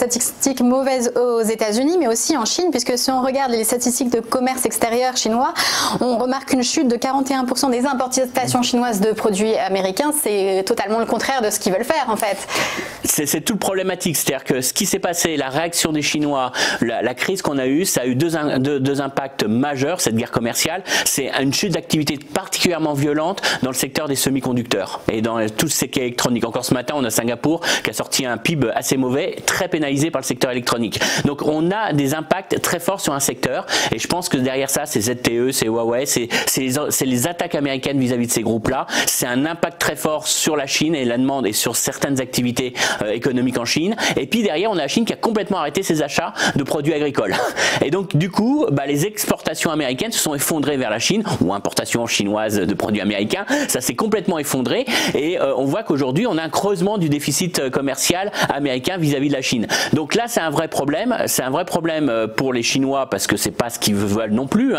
statistiques mauvaises aux États-Unis, mais aussi en Chine, puisque si on regarde les statistiques de commerce extérieur chinois, on remarque une chute de 41% des importations chinoises de produits américains. C'est totalement le contraire de ce qu'ils veulent faire, en fait. C'est tout le problématique, c'est-à-dire que ce qui s'est passé, la réaction des Chinois, la crise qu'on a eue, ça a eu deux impacts majeurs, cette guerre commerciale. C'est une chute d'activité particulièrement violente dans le secteur des semi-conducteurs et dans tout ce qui est électronique. Encore ce matin, on a Singapour qui a sorti un PIB assez mauvais, très pénalisé par le secteur électronique. Donc on a des impacts très forts sur un secteur et je pense que derrière ça, c'est ZTE, c'est Huawei, c'est les attaques américaines vis-à-vis de ces groupes-là. C'est un impact très fort sur la Chine et la demande et sur certaines activités économiques en Chine. Et puis derrière, on a la Chine qui a complètement arrêté ses achats de produits agricoles. Et donc du coup, les exportations américaines se sont effondrées vers la Chine, ou importations chinoises de produits américains. Ça s'est complètement effondré et on voit qu'aujourd'hui, on a un creusement du déficit commercial américain vis-à-vis de la Chine. Donc là, c'est un vrai problème. C'est un vrai problème pour les Chinois parce que c'est pas ce qu'ils veulent non plus.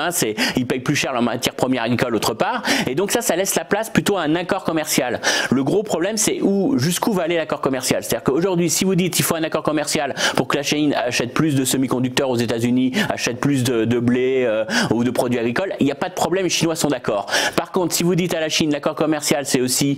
Ils payent plus cher leurs matières premières agricoles autre part. Et donc ça laisse la place plutôt à un accord commercial. Le gros problème, c'est jusqu'où va aller l'accord commercial. C'est-à-dire qu'aujourd'hui, si vous dites qu'il faut un accord commercial pour que la Chine achète plus de semi-conducteurs aux États-Unis, achète plus de blé ou de produits agricoles, il n'y a pas de problème, les Chinois sont d'accord. Par contre, si vous dites à la Chine, l'accord commercial, c'est aussi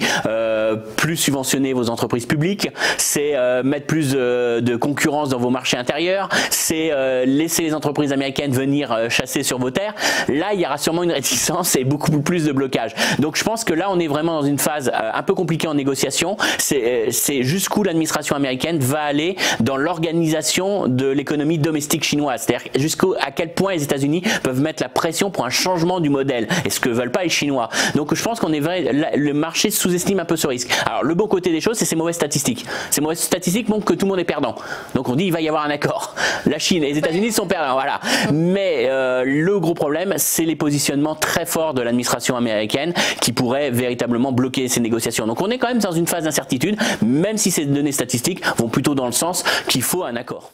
plus subventionner vos entreprises publiques, c'est mettre plus de concurrence dans vos marchés intérieurs, c'est laisser les entreprises américaines venir chasser sur vos terres, là, il y aura sûrement une réticence et beaucoup plus de blocage. Donc, je pense que là, on est vraiment dans une phase un peu compliquée en négociation. C'est jusqu'où l'administration américaine va aller dans l'organisation de l'économie domestique chinoise. C'est-à-dire jusqu'à quel point les États-Unis peuvent mettre la pression pour un changement du modèle et ce que veulent pas les Chinois. Donc je pense qu'on est vrai, le marché sous-estime un peu ce risque. Alors le bon côté des choses, c'est ces mauvaises statistiques. Ces mauvaises statistiques montrent que tout le monde est perdant. Donc on dit il va y avoir un accord. La Chine et les États-Unis sont perdants, voilà. Mais le gros problème, c'est les positionnements très forts de l'administration américaine qui pourraient véritablement bloquer ces négociations. Donc on est quand même dans une phase d'incertitude, même si ces données statistiques vont plutôt dans le sens qu'il faut un accord.